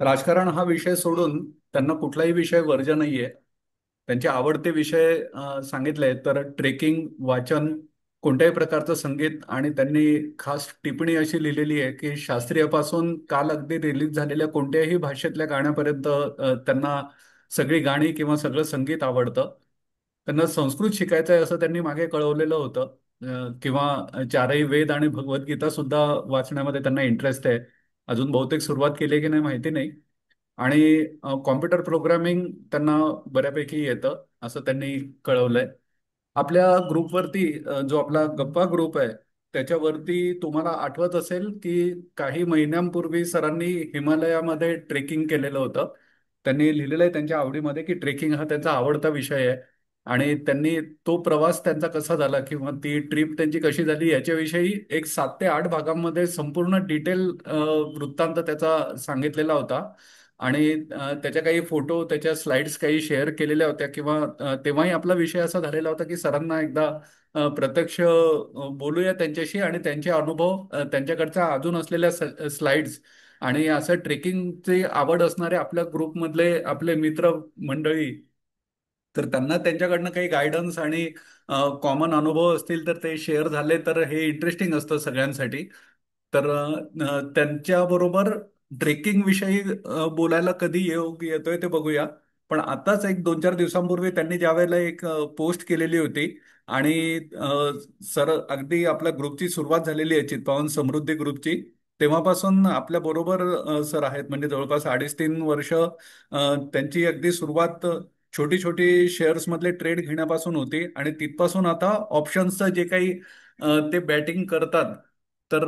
राजकारण हा विषय सोडून त्यांना कुठलाही विषय वर्ज नाहीये. त्यांचे आवडते विषय सांगितले तर ट्रेकिंग, वाचन, कोणत्याही प्रकारचं संगीत. आणि त्यांनी खास टिप्पणी अशी लिहिलेली आहे की शास्त्रीयपासून काल अगदी रिलीज झालेल्या कोणत्याही भाषेतल्या गाण्यापर्यंत त्यांना सगळी गाणी किंवा सगळं संगीत आवडतं. त्यांना संस्कृत शिकायचं आहे असं त्यांनी मागे कळवलेलं होतं. किंवा चारही वेद आणि भगवद्गीता सुद्धा वाचण्यामध्ये त्यांना इंटरेस्ट आहे. अजून बहुतेक सुरुवात केली आहे की नाही माहिती नाही. आणि कॉम्प्युटर प्रोग्रामिंग त्यांना बऱ्यापैकी येतं असं त्यांनी कळवलंय. आपल्या ग्रुपवरती जो आपला गप्पा ग्रुप आहे त्याच्यावरती तुम्हाला आठवत असेल की काही महिन्यांपूर्वी सरांनी हिमालयामध्ये ट्रेकिंग केलेलं होतं. त्यांनी लिहिलेलं आहे त्यांच्या आवडीमध्ये की ट्रेकिंग हा त्यांचा आवडता विषय आहे. आणि त्यांनी तो प्रवास त्यांचा कसा झाला किंवा ती ट्रिप त्यांची कशी झाली याच्याविषयी एक 7 ते 8 भागांमध्ये संपूर्ण डिटेल वृत्तांत त्याचा सांगितलेला होता. आणि त्याच्या काही फोटो, त्याच्या स्लाइड्स काही शेअर केलेल्या होत्या. किंवा तेव्हाही आपला विषय असा झालेला होता की सरांना एकदा प्रत्यक्ष बोलूया त्यांच्याशी आणि त्यांचे अनुभव, त्यांच्याकडच्या अजून असलेल्या स्लाइड्स आणि असं ट्रेकिंगची आवड असणारे आपल्या ग्रुपमधले आपले मित्र मंडळी, तर त्यांना त्यांच्याकडनं काही गायडन्स आणि कॉमन अनुभव असतील तर ते शेअर झाले तर हे इंटरेस्टिंग असतं सगळ्यांसाठी. तर त्यांच्याबरोबर ट्रेकिंग विषयी बोलायला कधी योग येतोय ते बघूया. पण आताच एक 2-4 दिवसांपूर्वी त्यांनी ज्यावेळेला एक पोस्ट केलेली होती. आणि सर अगदी आपल्या ग्रुपची सुरुवात झालेली आहे चित्पावन समृद्धी ग्रुपची. तेव्हापासून आपल्या बरोबर सर आहेत, म्हणजे जवळपास 2.5-3 वर्ष त्यांची अगदी सुरुवात छोटी छोटी शेअर्स मधले ट्रेड घेण्यापासून होती. आणि तिथपासून आता ऑप्शन्सचं जे काही ते बॅटिंग करतात. तर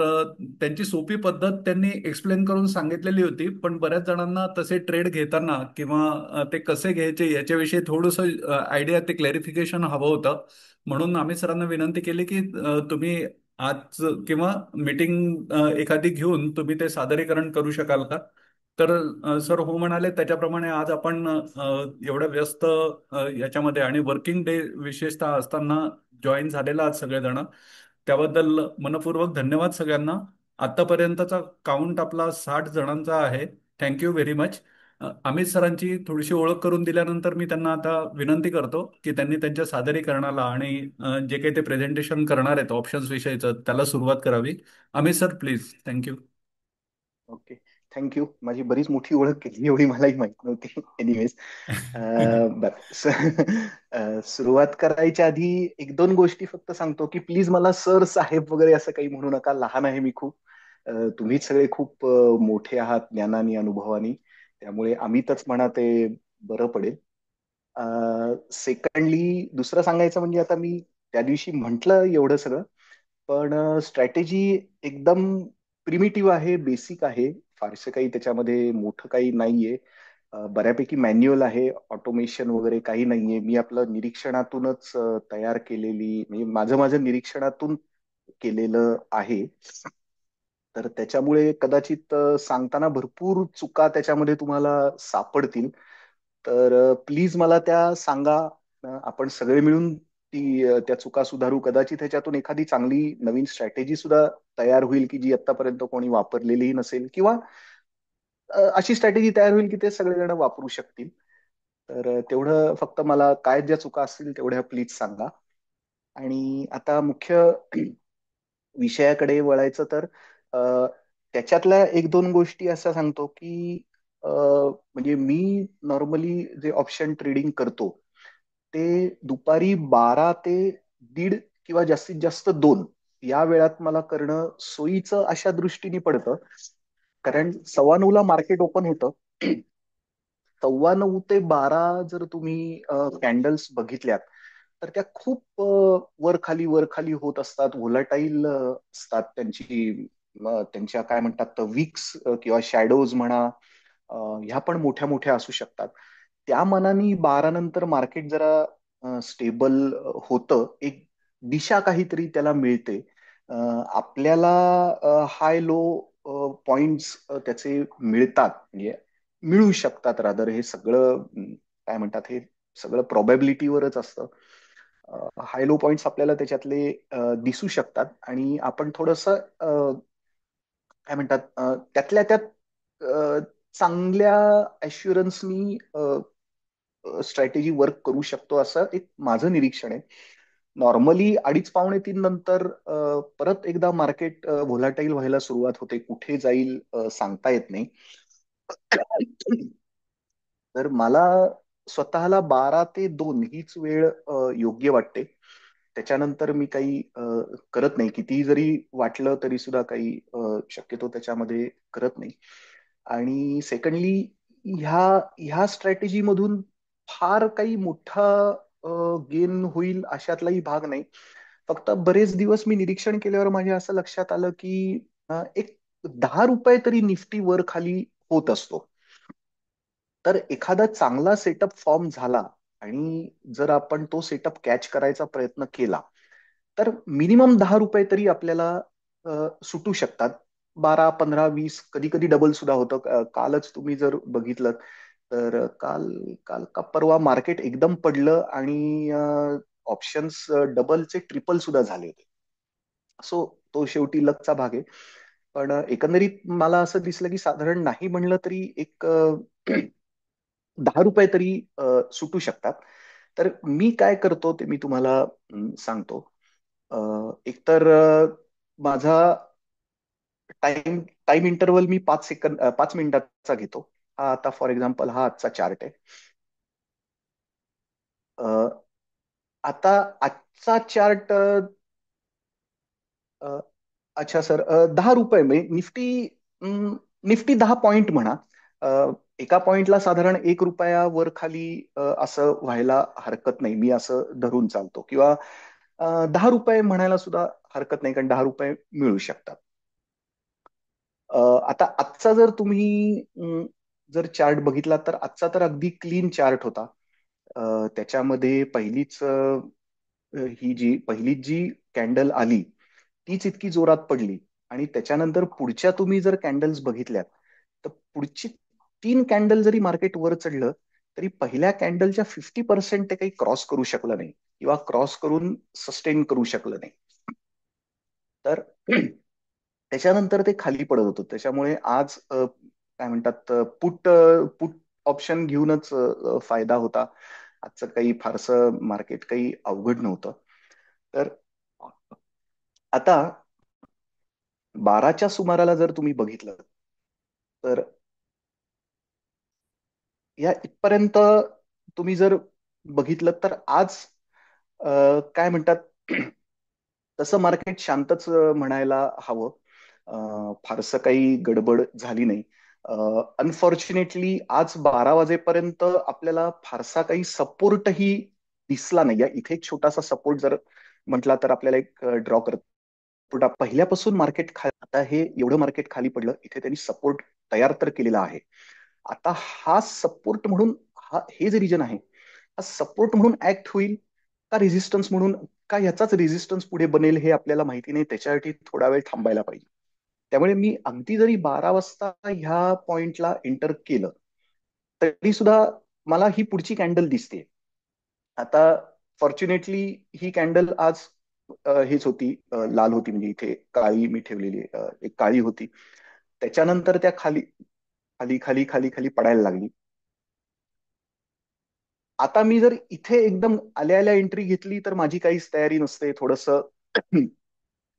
त्यांची सोपी पद्धत त्यांनी एक्सप्लेन करून सांगितलेली होती. पण बऱ्याच जणांना तसे ट्रेड घेताना किंवा ते कसे घ्यायचे याच्याविषयी थोडंसं आयडिया, ते क्लॅरिफिकेशन हवं होतं. म्हणून आम्ही सरांना विनंती केली की तुम्ही आज किंवा मीटिंग एखादी घेऊन तुम्ही ते सादरीकरण करू शकाल का. तर सर हो म्हणाले. त्याच्याप्रमाणे आज आपण एवढं व्यस्त याच्यामध्ये आणि वर्किंग डे विशेषतः असताना जॉईन झालेला आज सगळेजण. त्याबद्दल मनपूर्वक धन्यवाद सगळ्यांना. आतापर्यंतचा काउंट आपला 60 जणांचा आहे. Thank you very much. अमित सरांची थोडीशी ओळख करून दिल्यानंतर मी त्यांना आता विनंती करतो की त्यांनी त्यांच्या सादरीकरणाला आणि जे काही ते प्रेझेंटेशन करणार आहेत ऑप्शन्स विषयीचं त्याला सुरुवात करावी. Amit sir please. Thank you. Okay. Thank you. माझी बरीच मोठी ओळख केली एवढी मलाही माहित नव्हती. एनिवेज, बर. सुरुवात करायच्या आधी एक दोन गोष्टी फक्त सांगतो की प्लीज मला सर साहेब वगैरे असं काही म्हणू नका. लहान आहे मी खूप. तुम्हीच सगळे खूप मोठे आहात ज्ञानानी अनुभवानी. त्यामुळे अमितच म्हणा ते बरं पडेल. सेकंडली दुसरं सांगायचं म्हणजे आता मी त्या दिवशी म्हटलं एवढं सगळं, पण स्ट्रॅटेजी एकदम प्रिमिटिव्ह आहे, बेसिक आहे. फारसं काही त्याच्यामध्ये मोठं काही नाहीये. बऱ्यापैकी मॅन्युअल आहे, ऑटोमेशन वगैरे काही नाहीये. मी आपलं निरीक्षणातूनच तयार केलेली, म्हणजे माझं माझं निरीक्षणातून केलेलं आहे. तर त्याच्यामुळे कदाचित सांगताना भरपूर चुका त्याच्यामध्ये तुम्हाला सापडतील. तर प्लीज मला त्या सांगा. आपण सगळे मिळून त्या चुका सुधारू. कदाचित ह्याच्यातून एखादी चांगली नवीन स्ट्रॅटेजी सुद्धा तयार होईल की जी आतापर्यंत कोणी वापरलेलीही नसेल, किंवा अशी स्ट्रॅटेजी तयार होईल की ते सगळेजण वापरू शकतील. तर तेवढं फक्त मला काय ज्या चुका असतील तेवढ्या प्लीज सांगा. आणि आता मुख्य विषयाकडे वळायचं तर अ, त्याच्यातल्या एक दोन गोष्टी असं सांगतो की म्हणजे मी नॉर्मली जे ऑप्शन ट्रेडिंग करतो ते दुपारी 12 ते 1:30 किंवा जास्तीत जास्त 2 या वेळात मला करणं सोयीचं अशा दृष्टीने पडतं. कारण 9:15ला मार्केट ओपन होतं. 9:15 ते 12 जर तुम्ही कॅन्डल्स बघितल्यात तर त्या खूप वर खाली वर खाली होत असतात. व्होलाटाईल असतात त्यांची. त्यांच्या काय म्हणतात विक्स किंवा शॅडोज म्हणा, ह्या पण मोठ्या मोठ्या असू शकतात. त्या मानाने 12 नंतर मार्केट जरा स्टेबल होतं. एक दिशा काहीतरी त्याला मिळते. आपल्याला हाय लो पॉइंट्स त्याचे मिळतात, म्हणजे मिळू शकतात रादर. हे सगळं काय म्हणतात, हे सगळं प्रोबॅबिलिटीवरच असतं. हाय लो पॉइंट्स आपल्याला त्याच्यातले दिसू शकतात आणि आपण थोडस काय म्हणतात त्यातल्या त्यात चांगल्या अश्युरन्सनी स्ट्रॅटेजी वर्क करू शकतो असं एक माझं निरीक्षण आहे. नॉर्मली 2:30 पावणे 3 नंतर परत एकदा मार्केट व्होलाटाईल व्हायला सुरुवात होते. कुठे जाईल सांगता येत नाही. तर मला स्वतःला 12 ते 2 हीच वेळ योग्य वाटते. त्याच्यानंतर मी काही करत नाही. कितीही जरी वाटलं तरी सुद्धा काही शक्यतो त्याच्यामध्ये करत नाही. आणि सेकंडली ह्या ह्या स्ट्रॅटेजी मधून फार काही मोठा गेन होईल अशातलाही भाग नाही. फक्त बरेच दिवस मी निरीक्षण केल्यावर माझ्या असं लक्षात आलं की एक 10 रुपये तरी निफ्टी वर खाली होत असतो. तर एखादा चांगला सेटअप फॉर्म झाला आणि जर आपण तो सेटअप कॅच करायचा प्रयत्न केला तर मिनिमम 10 रुपये तरी आपल्याला सुटू शकतात. 12, 15, 20 कधी कधी डबल सुद्धा होतं. कालच तुम्ही जर बघितलं तर काल काल का परवा मार्केट एकदम पडलं आणि ऑप्शन्स डबलचे ट्रिपल सुद्धा झाले होते. सो तो शेवटी लकचा भाग आहे. पण एकंदरीत मला असं दिसलं की साधारण नाही म्हणलं तरी एक 10 रुपये तरी सुटू शकतात. तर मी काय करतो ते मी तुम्हाला सांगतो. एकतर माझा टाइम टाइम इंटरवल मी 5 सेकंद 5 मिनिटाचा घेतो. हा आता फॉर एक्झाम्पल हा आजचा चार्ट आहे. अ, आता आजचा चार्ट अच्छा सर 10 रुपये म्हणजे निफ्टी 10 पॉईंट म्हणा. अ, एका पॉइंटला साधारण 1 रुपया वर खाली असं व्हायला हरकत नाही. मी असं धरून चालतो किंवा 10 रुपये म्हणायला सुद्धा हरकत नाही कारण 10 रुपये मिळू शकतात. अ, आता आजचा जर तुम्ही जर चार्ट बघितला तर आजचा तर अगदी क्लीन चार्ट होता. त्याच्यामध्ये पहिलीच जी कॅन्डल आली तीच इतकी जोरात पडली आणि त्याच्यानंतर पुढच्या तुम्ही जर कॅन्डल्स बघितल्यात तर पुढची 3 कॅन्डल जरी मार्केट वर चढलं तरी पहिल्या कॅन्डलच्या 50% ते काही क्रॉस करू शकलं नाही किंवा क्रॉस करून सस्टेन करू शकलं नाही. तर त्याच्यानंतर ते खाली पडत होतं. त्याच्यामुळे आज काय म्हणतात पुट ऑप्शन घेऊनच फायदा होता. आजचं काही फारसं मार्केट काही अवघड नव्हतं. तर आता 12च्या सुमाराला जर तुम्ही बघितलं तर या इथपर्यंत तुम्ही जर बघितलं तर आज काय म्हणतात तसं मार्केट शांतच म्हणायला हवं. फारसं काही गडबड झाली नाही. अनफॉर्च्युनेटली आज 12 वाजेपर्यंत आपल्याला फारसा काही सपोर्टही दिसला नाही. या इथे एक छोटासा सपोर्ट जर म्हटला तर आपल्याला एक ड्रॉ करत पहिल्यापासून मार्केट आता हे एवढं मार्केट खाली पडलं इथे त्यांनी सपोर्ट तयार तर केलेला आहे. आता हा सपोर्ट म्हणून हे जे रिजन आहे हा सपोर्ट म्हणून ऍक्ट होईल का रेझिस्टन्स म्हणून का ह्याचाच रेझिस्टन्स पुढे बनेल हे आपल्याला माहिती नाही. त्याच्यासाठी थोडा वेळ थांबायला पाहिजे. त्यामुळे मी अगदी जरी 12 वाजता ह्या पॉइंटला एंटर केलं तरी सुद्धा मला ही पुढची कॅन्डल दिसते. आता फॉर्च्युनेटली ही कॅन्डल आज हीच होती लाल होती म्हणजे इथे काळी मी ठेवलेली एक काळी होती. त्याच्यानंतर त्या खाली खाली खाली खाली खाली पडायला लागली. आता मी जर इथे एकदम आल्या आल्या एंट्री घेतली तर माझी काहीच तयारी नसते. थोडस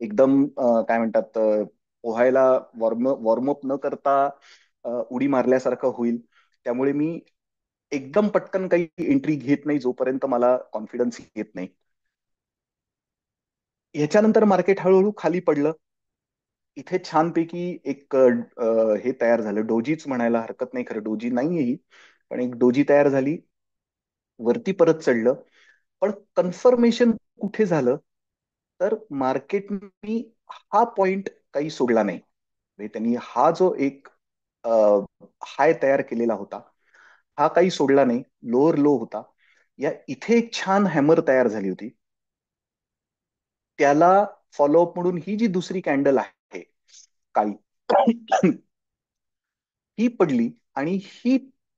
एकदम काय म्हणतात पोहायला वॉर्मअप न करता उडी मारल्यासारखं होईल. त्यामुळे मी एकदम पटकन काही एंट्री घेत नाही जोपर्यंत मला कॉन्फिडन्स येत नाही. ह्याच्यानंतर मार्केट हळूहळू खाली पडलं. इथे छानपैकी एक हे तयार झालं. डोजीच म्हणायला हरकत नाही. खरं डोजी नाहीये ही पण एक डोजी तयार झाली. वरती परत चढलं. पण कन्फर्मेशन कुठे झालं तर मार्केटनी हा पॉइंट काही सोडला नाही. म्हणजे त्यांनी हा जो एक हाय तयार केलेला होता हा काही सोडला नाही. लोअर लो होता. या इथे एक छान हॅमर तयार झाली होती. त्याला फॉलोअप म्हणून ही जी दुसरी कॅन्डल आहे काळी ही पडली आणि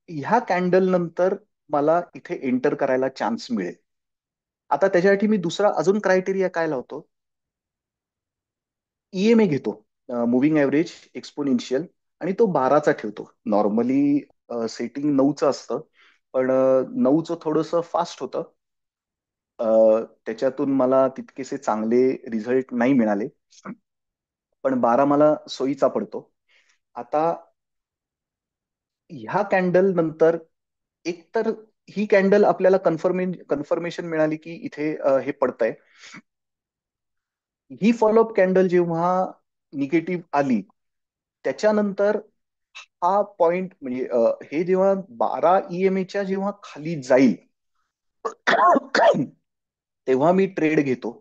ह्या कॅन्डल नंतर मला इथे एंटर करायला चान्स मिळेल. आता त्याच्यासाठी मी दुसरा अजून क्रायटेरिया काय लावतो. ईएमए घेतो. Moving average exponential. आणि तो 12चा ठेवतो. नॉर्मली सेटिंग 9चं असतं, पण 9चं थोडंसं फास्ट होतं. अ, त्याच्यातून मला तितकेसे चांगले रिझल्ट नाही मिळाले, पण 12 मला सोयीचा पडतो. आता ह्या कॅन्डल नंतर एकतर ही कॅन्डल आपल्याला कन्फर्मेशन मिळाली की इथे हे पडतंय. ही फॉलोअप कॅन्डल जेव्हा निगेटिव्ह आली, त्याच्यानंतर हा पॉइंट म्हणजे हे जेव्हा 12 EMA जेव्हा खाली जाईल, तेव्हा मी ट्रेड घेतो.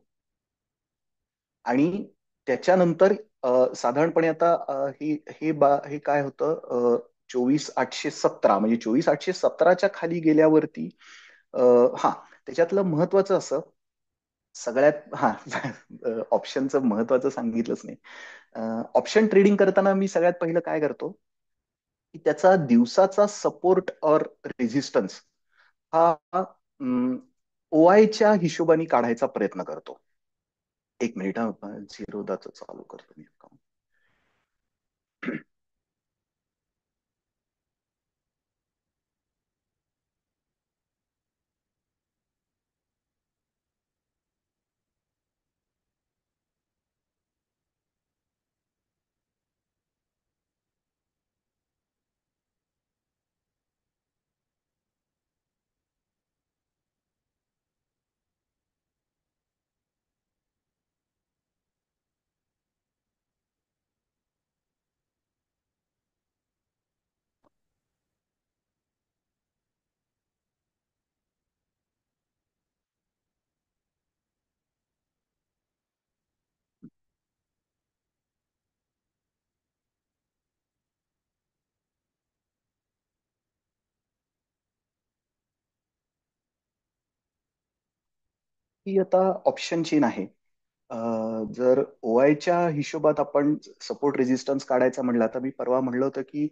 आणि त्याच्यानंतर साधारणपणे आता हे काय होतं, 24,817 म्हणजे 24,817च्या खाली गेल्यावरती अ, हा त्याच्यातलं महत्वाचं असं सगळ्यात हा ऑप्शनचं महत्वाचं सांगितलंच नाही. ऑप्शन ट्रेडिंग करताना मी सगळ्यात पहिलं काय करतो की त्याचा दिवसाचा सपोर्ट और रेझिस्टन्स हा OI हिशोबाने काढायचा प्रयत्न करतो. एक मिनिट हा, झिरोदाचं चालू करतो मी account. ही आता ऑप्शन चेन आहे. अ, जर OI हिशोबात आपण सपोर्ट रेजिस्टन्स काढायचा म्हणला, तर मी परवा म्हणलं होतं की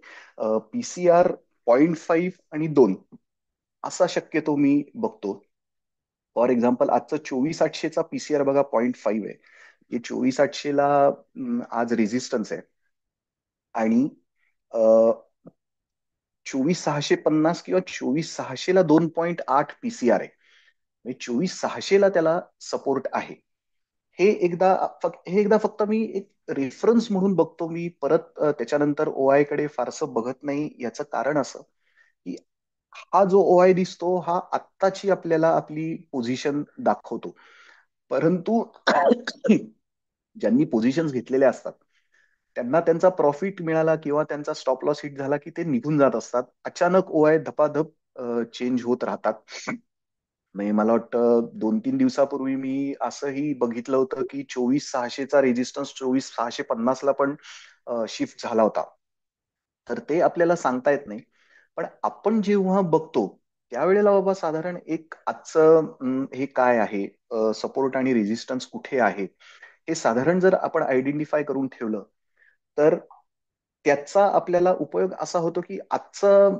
PCR 0.5 आणि 2 असा शक्यतो मी बघतो. फॉर एक्झाम्पल आजचं 24,800चा PCR बघा 0.5 आहे. हे 24,800ला आज रेजिस्टन्स आहे. आणि 24,650 किंवा 24,600ला 2.8 PCR आहे. म्हणजे 24,600ला त्याला सपोर्ट आहे. हे एकदा फक्त मी एक रेफरन्स म्हणून बघतो. मी परत त्याच्यानंतर OI कडे फारसं बघत नाही. याचं कारण असं की हा जो OI दिसतो हा आत्ताची आपल्याला आपली पोझिशन दाखवतो. परंतु ज्यांनी पोझिशन्स घेतलेल्या असतात त्यांना त्यांचा प्रॉफिट मिळाला किंवा त्यांचा स्टॉप लॉस हिट झाला की ते निघून जात असतात. अचानक OI धपाधप चेंज होत राहतात. म्हणजे मला वाटतं 2-3 दिवसापूर्वी मी असंही बघितलं होतं की 24,600चा रेजिस्टन्स 24,650ला पण शिफ्ट झाला होता. तर ते आपल्याला सांगता येत नाही. पण आपण जेव्हा बघतो त्यावेळेला बाबा साधारण एक आजचं हे काय आहे, सपोर्ट आणि रेजिस्टन्स कुठे आहे, हे साधारण जर आपण आयडेंटिफाय करून ठेवलं तर त्याचा आपल्याला उपयोग असा होतो की आजचं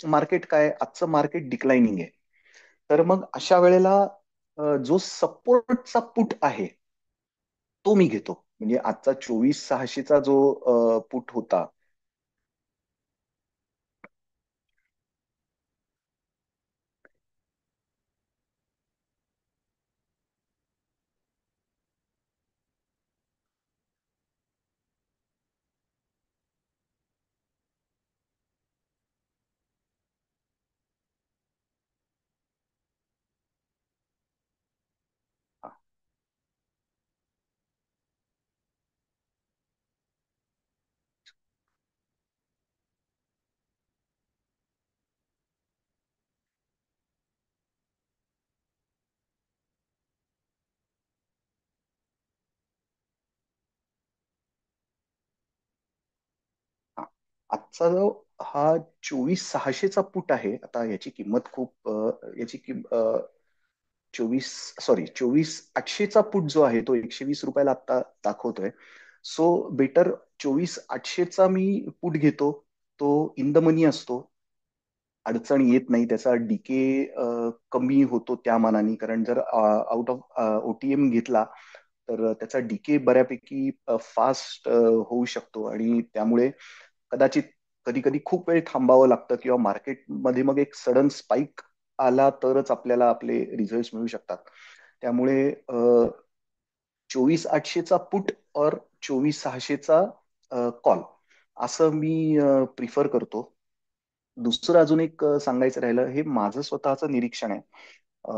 मार्केट काय, आजचं मार्केट डिक्लाइनिंग आहे. तर मग अशा वेळेला जो सपोर्टचा पुट आहे तो मी घेतो. म्हणजे आजचा 24,600चा जो पुट होता. हा. आजचा जो हा 24,600चा पुट आहे, आता याची किंमत खूप याची 24 सॉरी 24,800चा पुट जो आहे तो ₹120 आता दाखवतोय. सो बेटर 24,800चा मी पुट घेतो. तो इन द मनी असतो. अडचण येत नाही. त्याचा डीके कमी होतो त्या मानाने, कारण जर आउट ऑफ OTM घेतला तर त्याचा डीके बऱ्यापैकी फास्ट होऊ शकतो आणि त्यामुळे कदाचित कधी कधी खूप वेळ थांबावं लागतं किंवा मार्केटमध्ये मग एक सडन स्पाइक आला तरच आपल्याला आपले रिझल्ट मिळू शकतात. त्यामुळे 24,800चा पुट और 24,600चा कॉल असं मी प्रिफर करतो. दुसरं अजून एक सांगायचं राहिलं, हे माझं स्वतःचं निरीक्षण आहे.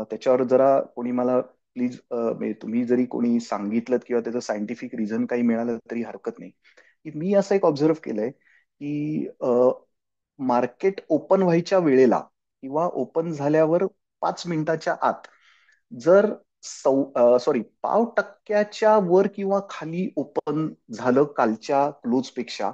त्याच्यावर जरा कोणी मला प्लीज, म्हणजे तुम्ही जरी कोणी सांगितलं किंवा त्याचं सायंटिफिक रिझन काही मिळालं तरी हरकत नाही. की मी असं एक ऑब्झर्व केलंय की मार्केट ओपन व्हायच्या वेळेला किंवा ओपन झाल्यावर 5 मिनिटाच्या आत जर सॉरी, पाव टक्क्याच्या वर किंवा खाली ओपन झालं कालच्या क्लोज पेक्षा,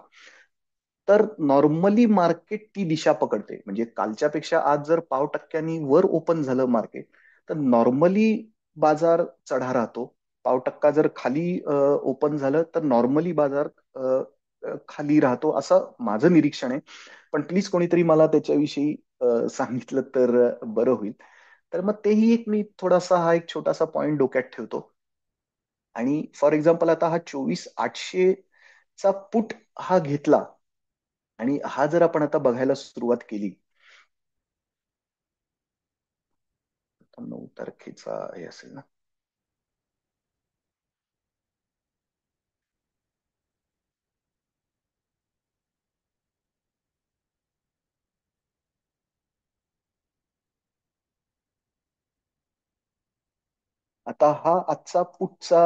तर नॉर्मली मार्केट ती दिशा पकडते. म्हणजे कालच्या पेक्षा आज जर पाव टक्क्यांनी वर ओपन झालं मार्केट, तर नॉर्मली बाजार चढा राहतो. पाव टक्का जर खाली ओपन झालं तर नॉर्मली बाजार खाली राहतो, असं माझं निरीक्षण आहे. पण प्लीज कोणीतरी मला त्याच्याविषयी सांगितलं तर बरं होईल. तर मग तेही एक मी थोडासा हा एक छोटासा पॉइंट डोक्यात ठेवतो. आणि फॉर एक्झाम्पल आता हा 24,800चा पुट हा घेतला आणि हा जर आपण आता बघायला सुरुवात केली, 9 तारखेचा हे असेल ना. आता हा आजचा पुटचा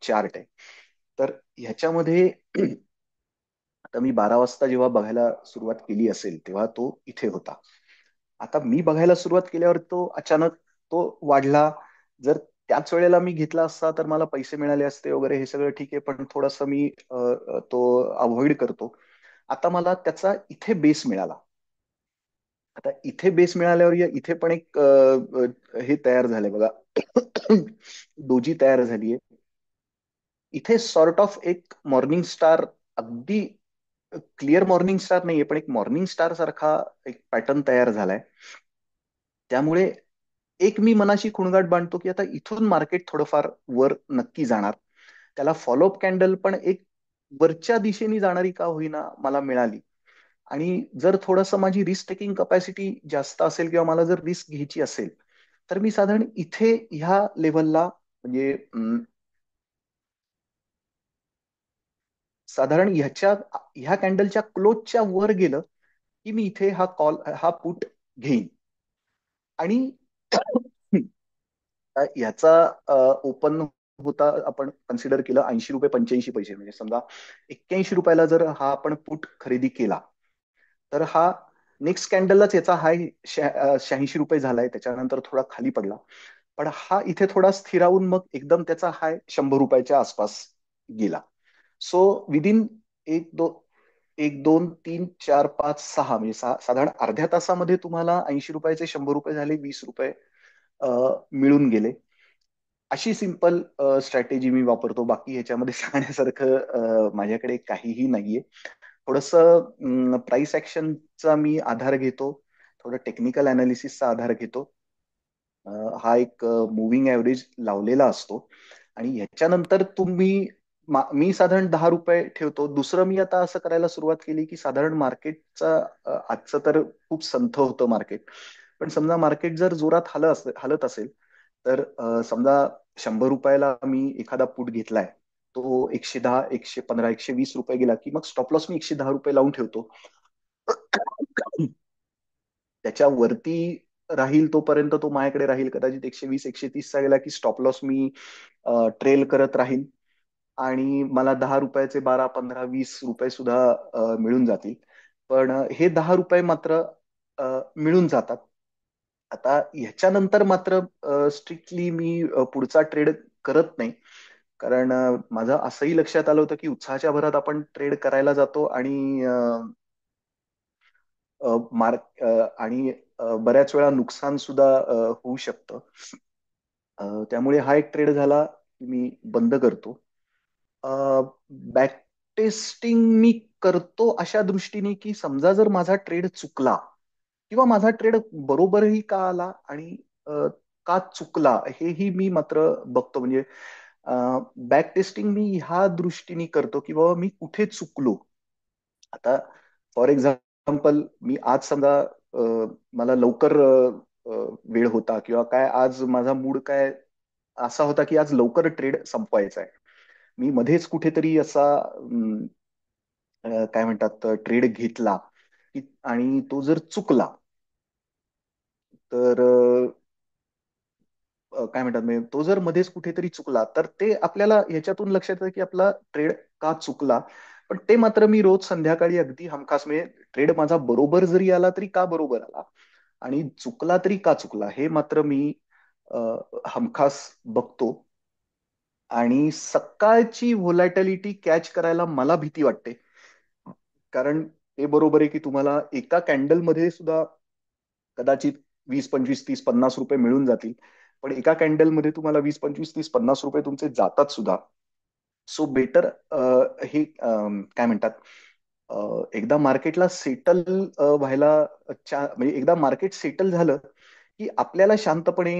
चार्ट आहे. तर ह्याच्यामध्ये आता मी 12 वाजता जेव्हा बघायला सुरुवात केली असेल तेव्हा तो इथे होता. आता मी बघायला सुरुवात केल्यावर तो अचानक तो वाढला. जर त्याच वेळेला मी घेतला असता तर मला पैसे मिळाले असते वगैरे, हे सगळं ठीक आहे, पण थोडंसं मी तो अवॉइड करतो. आता मला त्याचा इथे बेस मिळाला. आता इथे बेस मिळाल्यावर इथे पण एक हे तयार झालंय बघा. डोजी तयार झालीय. इथे सॉर्ट ऑफ एक मॉर्निंग स्टार, अगदी क्लिअर मॉर्निंग स्टार नाहीये पण एक मॉर्निंग स्टार सारखा एक पॅटर्न तयार झालाय. त्यामुळे एक मी मनाशी खुणगाट बांधतो की आता इथून मार्केट थोडंफार वर नक्की जाणार. त्याला फॉलोअप कॅन्डल पण एक वरच्या दिशेने जाणारी का होईना मला मिळाली. आणि जर थोडंसं माझी रिस्क टेकिंग कपॅसिटी जास्त असेल किंवा मला जर रिस्क घ्यायची असेल, तर मी साधारण इथे ह्या लेवलला म्हणजे साधारण ह्या कॅन्डलच्या क्लोजच्या वर गेलं की मी इथे हा पुट घेईन. आणि ह्याचा ओपन होता आपण कन्सिडर केलं 80 रुपये 85 पैसे, म्हणजे समजा 81 रुपयाला जर हा आपण पुट खरेदी केला, तर हा नेक्स्ट कॅन्डललाच याचा हाय 86 रुपये झालाय. त्याच्यानंतर थोडा खाली पडला, पण हा इथे थोडा स्थिरावून मग एकदम त्याचा हाय 100 रुपयाच्या आसपास गेला. सो विदिन एक दो एक दोन तीन चार पाच सहा, म्हणजे साधारण अर्ध्या तासामध्ये तुम्हाला 80 रुपयाचे 100 रुपये झाले, 20 रुपये मिळून गेले. अशी सिंपल स्ट्रॅटेजी मी वापरतो. बाकी ह्याच्यामध्ये सांगण्यासारखं माझ्याकडे काहीही नाहीये. थोडंसं प्राइस ऍक्शनचा मी आधार घेतो, थोडं टेक्निकल अनालिसिसचा आधार घेतो. हा एक मुव्हिंग ऍव्हरेज लावलेला असतो. आणि ह्याच्यानंतर मी साधारण 10 रुपये ठेवतो. दुसरं मी आता असं करायला सुरुवात केली की साधारण मार्केटचा आजचं तर खूप संथ होतं मार्केट, पण समजा मार्केट जर जोरात हलत असेल, तर समजा 100 रुपयाला मी एखादा पुट घेतलाय, तो 110 115 120 रुपये गेला की मग स्टॉप लॉस मी 110 रुपये लावून ठेवतो. त्याच्या वरती राहील तोपर्यंत तो माझ्याकडे राहील. कदाचित 120 130चा गेला की स्टॉप लॉस मी ट्रेल करत राहील. आणि मला 10 रुपयाचे 12 15 20 रुपये सुद्धा मिळून जातील. पण हे 10 रुपये मात्र मिळून जातात. आता ह्याच्यानंतर मात्र स्ट्रिक्टली मी पुढचा ट्रेड करत नाही. कारण माझं असंही लक्षात आलं होतं की उत्साहाच्या भरात आपण ट्रेड करायला जातो आणि आणि बऱ्याच वेळा नुकसान सुद्धा होऊ शकतं. त्यामुळे हा एक ट्रेड झाला की मी बंद करतो. बॅक टेस्टिंग मी करतो अशा दृष्टीने की समजा जर माझा ट्रेड चुकला किंवा माझा ट्रेड बरोबरही का आला आणि का चुकला हेही मी मात्र बघतो. म्हणजे बॅक टेस्टिंग मी ह्या दृष्टीने करतो की बाबा मी कुठे चुकलो आता फॉर एक्झाम्पल मी आज समजा मला लवकर वेळ होता किंवा काय, आज माझा मूड काय असा होता की आज लवकर ट्रेड संपवायचा आहे. मी मध्येच कुठेतरी असा काय म्हणतात ट्रेड घेतला आणि तो जर चुकला तर काय म्हणतात म्हणजे तो जर मध्येच कुठेतरी चुकला तर ते आपल्याला ह्याच्यातून लक्षात येतं की आपला ट्रेड का चुकला. पण ते मात्र मी रोज संध्याकाळी अगदी हमखास म्हणजे ट्रेड माझा बरोबर जरी आला तरी का बरोबर आला आणि चुकला तरी का चुकला हे मात्र मी अ, हमखास बघतो. आणि सकाळची व्होलॅटिलिटी कॅच करायला मला भीती वाटते. कारण ते बरोबर आहे की तुम्हाला एका कॅन्डलमध्ये सुद्धा कदाचित 20, 25, 30, 50 रुपये मिळून जातील. पण एका कॅन्डलमध्ये तुम्हाला 20, 25, 30, 50 रुपये तुमचे जातात सुद्धा. सो बेटर हे काय म्हणतात एकदा मार्केटला सेटल व्हायला म्हणजे एकदा मार्केट सेटल झालं की आपल्याला शांतपणे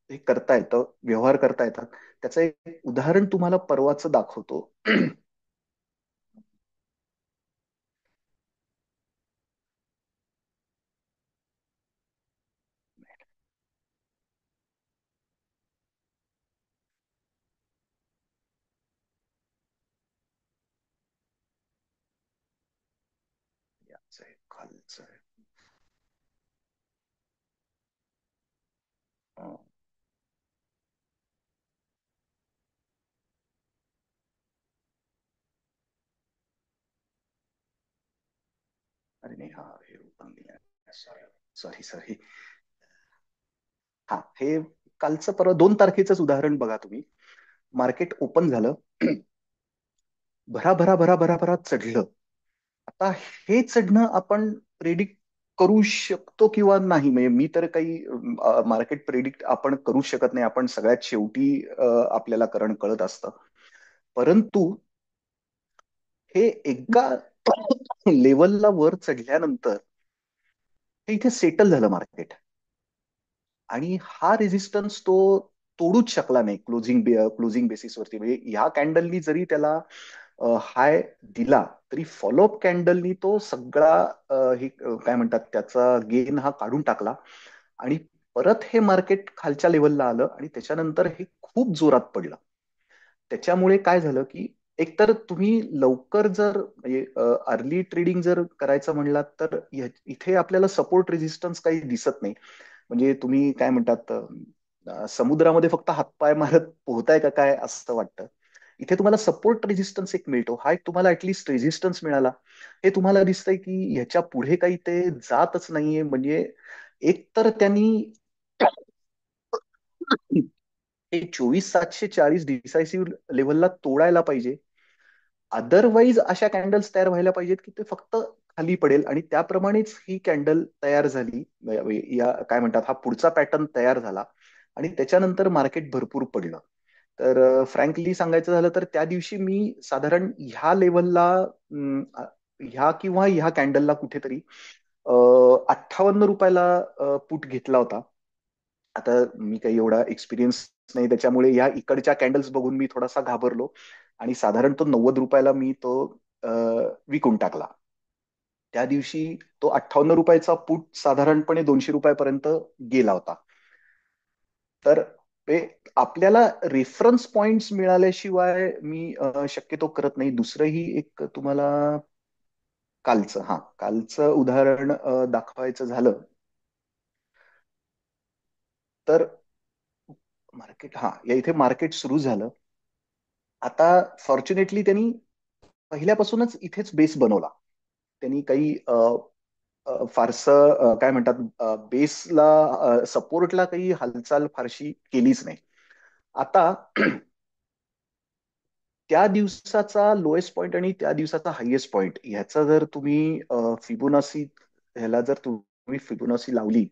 हे करता येतं, व्यवहार करता येतात. त्याचं एक उदाहरण तुम्हाला परवाचं दाखवतो. याचं आहे, खालचं आहे. अं, अरे नाही, हा हे ओपन दिलं. Sorry sorry sorry. हा, हे कालचं परवा 2 तारखेचंच उदाहरण बघा तुम्ही. मार्केट ओपन झालं, भरा भरा भरा भरा भरा चढलं. आता हे चढणं आपण प्रेडिक्ट करू शकतो किंवा नाही, म्हणजे मी तर काही मार्केट प्रेडिक्ट आपण करू शकत नाही. आपण सगळ्यात शेवटी आपल्याला कळत असतं. परंतु हे एका लेवलला वर चढल्यानंतर ते इथे सेटल झालं मार्केट आणि हा रेझिस्टन्स तो तोडूच शकला नाही क्लोजिंग बेसिसवरती. म्हणजे ह्या कॅन्डलनी जरी त्याला हाय दिला तरी फॉलोअप कॅन्डलनी तो सगळा हे काय म्हणतात त्याचा गेन हा काढून टाकला आणि परत हे मार्केट खालच्या लेवलला आलं आणि त्याच्यानंतर हे खूप जोरात पडलं. त्याच्यामुळे काय झालं की एकतर तुम्ही लवकर जर म्हणजे अर्ली ट्रेडिंग जर करायचं म्हणलात तर इथे आपल्याला सपोर्ट रेझिस्टन्स काही दिसत नाही. म्हणजे तुम्ही काय म्हणतात समुद्रामध्ये फक्त हातपाय मारत पोहताय का काय असं वाटतं. इथे तुम्हाला सपोर्ट रेझिस्टन्स एक मिळतो, हा एक तुम्हाला ऍटलिस्ट रेझिस्टन्स मिळाला. हे तुम्हाला दिसतंय की ह्याच्या पुढे काही ते जातच नाहीये. म्हणजे एक तर त्यांनी हे 24,740 डिसायसिव्ह लेवलला तोडायला पाहिजे. अदरवाईज अशा कॅन्डल्स तयार व्हायला पाहिजेत की ते फक्त खाली पडेल आणि त्याप्रमाणेच ही कॅन्डल तयार झाली. या काय म्हणतात हा पुढचा पॅटर्न तयार झाला आणि त्याच्यानंतर मार्केट भरपूर पडलं. तर फ्रँकली सांगायचं झालं तर त्या दिवशी मी साधारण ह्या लेवलला ह्या किंवा ह्या कॅन्डलला कुठेतरी 58 रुपयाला पुट घेतला होता. आता मी काही एवढा एक्सपिरियन्स नाही त्याच्यामुळे या इकडच्या कॅन्डल्स बघून मी थोडासा घाबरलो आणि साधारण तो 90 रुपयाला मी तो अ, विकून टाकला. त्या दिवशी तो 58 रुपयाचा पुट साधारणपणे 200 रुपयापर्यंत गेला होता. तर ते आपल्याला रेफरन्स पॉइंट्स मिळाल्याशिवाय मी शक्यतो करत नाही. दुसरंही एक तुम्हाला कालचं उदाहरण दाखवायचं झालं तर या इथे मार्केट सुरू झालं. आता फॉर्च्युनेटली त्यांनी पहिल्यापासूनच इथेच बेस बनवला. त्यांनी काही फारसं काय म्हणतात बेसला सपोर्टला काही हालचाल फारशी केलीच नाही. आता त्या दिवसाचा लोएस्ट पॉइंट आणि त्या दिवसाचा हायएस्ट पॉइंट ह्याचा जर तुम्ही फिबोनासी ह्याला जर तुम्ही फिबोनासी लावली.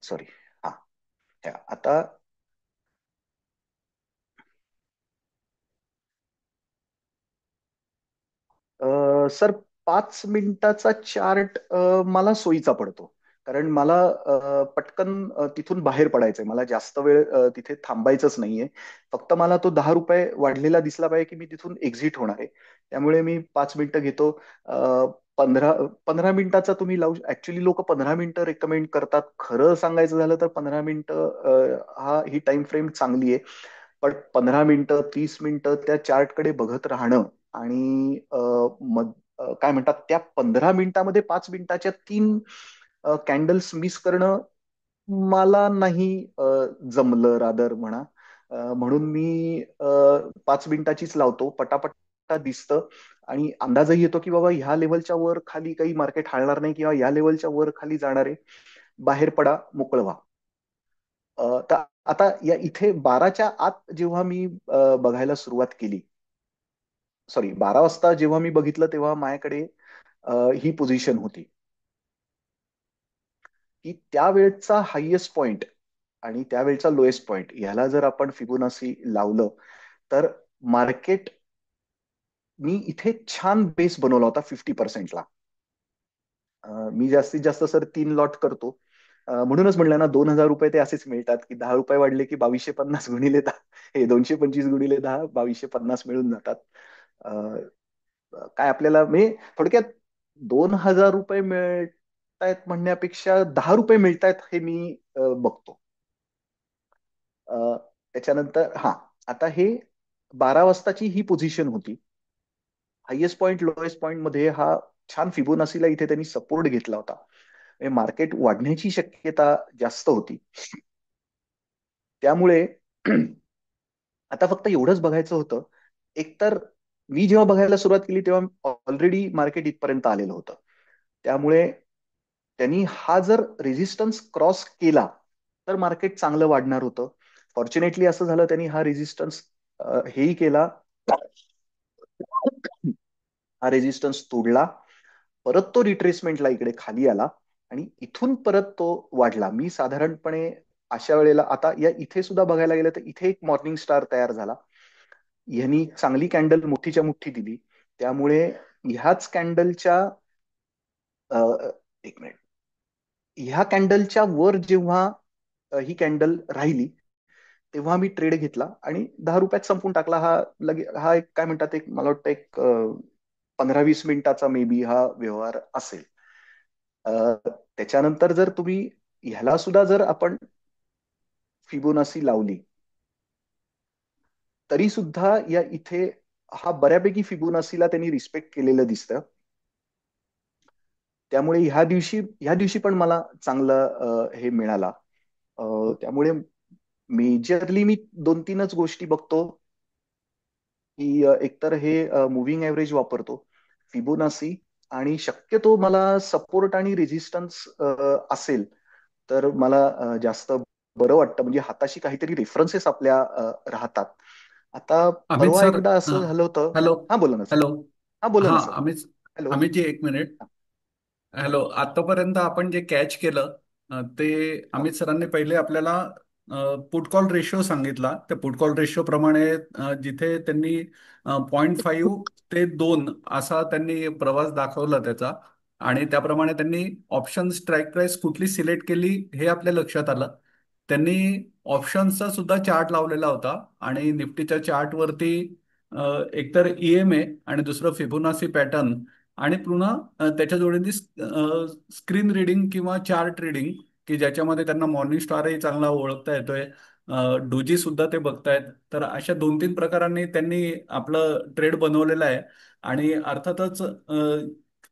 सॉरी. हा, आता सर 5 मिनिटाचा चार्ट मला सोयीचा पडतो. कारण मला पटकन तिथून बाहेर पडायचंय. मला जास्त वेळ तिथे थांबायचंच नाहीये. फक्त मला तो 10 रुपये वाढलेला दिसला पाहिजे की मी तिथून एक्झिट होणार आहे. त्यामुळे मी 5 मिनिटं घेतो. अ, 15 15 मिनिटाचा तुम्ही लावू. ऍक्च्युली लोक 15 मिनिटं रेकमेंड करतात. खरं सांगायचं झालं तर 15 मिनिटं ही टाइम फ्रेम चांगली आहे. पण 15 मिनिटं 30 मिनिटं त्या चार्टकडे बघत राहणं आणि काय म्हणतात त्या 15 मिनिटामध्ये 5 मिनिटाच्या तीन कॅन्डल्स मिस करणं मला नाही जमलं रादर म्हणा. म्हणून मी 5 मिनिटाचीच लावतो. पटापटा दिसतं आणि अंदाजही येतो की बाबा ह्या लेवलच्या वर खाली काही मार्केट हालणार नाही किंवा या लेवलच्या वर खाली जाणारे बाहेर पडा, मोकळं व्हा. तर आता या इथे 12च्या आत जेव्हा मी बघायला सुरुवात केली, सॉरी 12 वाजता जेव्हा मी बघितलं तेव्हा माझ्याकडे ही पोझिशन होती की त्यावेळेचा हायएस्ट पॉइंट आणि त्यावेळेचा लोएस्ट पॉइंट ह्याला जर आपण फिबोनासी लावलं तर मार्केट मी इथे छान बेस बनवला होता 50%ला. मी जास्तीत जास्त सर 3 लॉट करतो. म्हणूनच म्हणलं ना 2,000 रुपये ते असेच मिळतात की 10 रुपये वाढले की 2250 गुणिले 10, हे 225 गुणिले 10 2250 मिळून जातात. अ, काय आपल्याला म्हणजे थोडक्यात 2,000 रुपये मिळतायत म्हणण्यापेक्षा 10 रुपये मिळतायत हे मी बघतो. अ, त्याच्यानंतर हा आता हे 12 वाजताची ही पोझिशन होती. हायएस्ट पॉईंट लोएस्ट पॉईंट मध्ये हा छान फिबोनासीला इथे त्यांनी सपोर्ट घेतला होता. मार्केट वाढण्याची शक्यता जास्त होती. त्यामुळे आता फक्त एवढंच बघायचं होतं. एकतर मी जेव्हा बघायला सुरुवात केली तेव्हा ऑलरेडी मार्केट इथपर्यंत आलेलं होतं. त्यामुळे त्यांनी हा जर रेझिस्टन्स क्रॉस केला तर मार्केट चांगलं वाढणार होतं. फॉर्च्युनेटली असं झालं, त्यांनी हा रेझिस्टन्स हेही केला, हा रेझिस्टन्स तोडला. परत तो रिट्रेसमेंटला इकडे खाली आला आणि इथून परत तो वाढला. मी साधारणपणे अशा वेळेला आता या इथे सुद्धा बघायला गेलं तर इथे एक मॉर्निंग स्टार तयार झाला. यांनी चांगली कॅन्डल मोठीच्या मोठी दिली. त्यामुळे ह्याच कॅन्डलच्या एक मिनिट, ह्या कॅन्डलच्या वर जेव्हा ही कॅन्डल राहिली तेव्हा मी ट्रेड घेतला आणि 10 रुपयात संपून टाकला. हा एक काय म्हणतात, एक मला वाटतं एक 15-20 मिनिटाचा मे बी हा व्यवहार असेल. त्याच्यानंतर जर तुम्ही ह्याला सुद्धा जर आपण फिबोनासी लावली तरी सुद्धा या इथे हा बऱ्यापैकी फिबोनासीला त्यांनी रिस्पेक्ट केलेलं दिसतं. त्यामुळे ह्या दिवशी पण मला चांगलं हे मिळाला. त्यामुळे मेजरली मी 2-3च गोष्टी बघतो की एकतर हे मुव्हिंग ॲव्हरेज वापरतो, फिबोनासी, आणि शक्यतो मला सपोर्ट आणि रेझिस्टन्स असेल तर मला जास्त बरं वाटतं. म्हणजे हाताशी काहीतरी रेफरन्सेस आपल्या राहतात. आता अमित परवा सर. एकदा असं झालं होतं. हॅलो. हा बोला ना सर. हॅलो. हा बोला हा ना सर. अमित. हॅलो. अमितजी, एक मिनिट. हॅलो. आतापर्यंत आपण जे कॅच केलं, ते हा. अमित सरांनी पहिले आपल्याला पुट कॉल रेशो सांगितला. त्या पुट कॉल रेशो प्रमाणे जिथे त्यांनी 0.5 ते 2 असा त्यांनी प्रवास दाखवला त्याचा, आणि त्याप्रमाणे त्यांनी ऑप्शन स्ट्राईक प्राइस कुठली सिलेक्ट केली हे आपल्या लक्षात आलं. त्यांनी ऑप्शन्सचा सुद्धा चार्ट लावलेला होता आणि निफ्टीच्या चार्टवरती एकतर ईएमए आणि दुसरं फिबोनासी पॅटर्न आणि पुन्हा त्याच्या जोडीने स्क्रीन रिडिंग किंवा चार्ट रिडिंग, की ज्याच्यामध्ये त्यांना मॉर्निंग स्टारही चांगला ओळखता येतोय, डोजी सुद्धा ते बघतायत. तर अशा 2-3 प्रकारांनी त्यांनी आपलं ट्रेड बनवलेलं आहे. आणि अर्थातच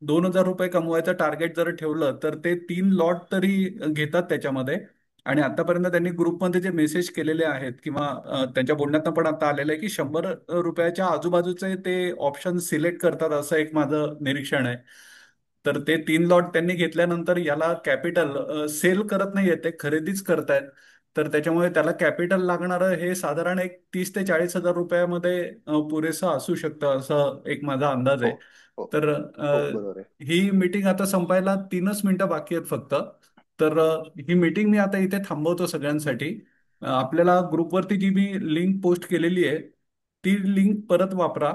2,000 रुपये कमवायचं टार्गेट जर ठेवलं तर ते 3 लॉट तरी घेतात त्याच्यामध्ये. आणि आतापर्यंत त्यांनी ग्रुपमध्ये जे मेसेज केलेले आहेत किंवा त्यांच्या बोलण्यातनं पण आता आलेलं आहे की 100 रुपयाच्या आजूबाजूचे ते ऑप्शन सिलेक्ट करतात, असं एक माझं निरीक्षण आहे. तर ते 3 लॉट त्यांनी घेतल्यानंतर याला कॅपिटल सेल करत नाही ते खरेदीच करतायत. तर त्याच्यामुळे त्याला कॅपिटल लागणारं हे साधारण एक 30 ते 40 हजार रुपयामध्ये पुरेसं असू शकतं, असं एक माझा अंदाज हो आहे. हो तर हो, बरोबर आहे. ही मीटिंग आता संपायला 3च मिनिटं बाकी आहेत फक्त. तर ही मीटिंग मी आता इथे थांबवतो सगळ्यांसाठी. आपल्याला ग्रुपवरती जी मी लिंक पोस्ट केलेली आहे ती लिंक परत वापरा.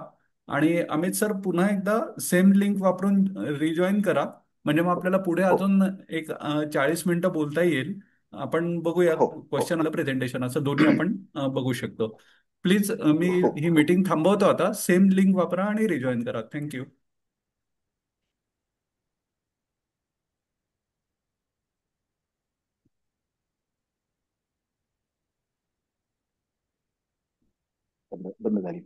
आणि अमित सर, पुन्हा एकदा सेम लिंक वापरून रिजॉईन करा. म्हणजे मग आपल्याला पुढे हो, अजून एक 40 मिनिटं बोलता येईल. आपण बघूया, हो, हो, क्वेश्चन आलं प्रेझेंटेशन असं दोन्ही आपण बघू शकतो. प्लीज मी हो. ही मीटिंग थांबवतो आता. सेम लिंक वापरा आणि रिजॉईन करा. थँक्यू. बंद बंद झाली.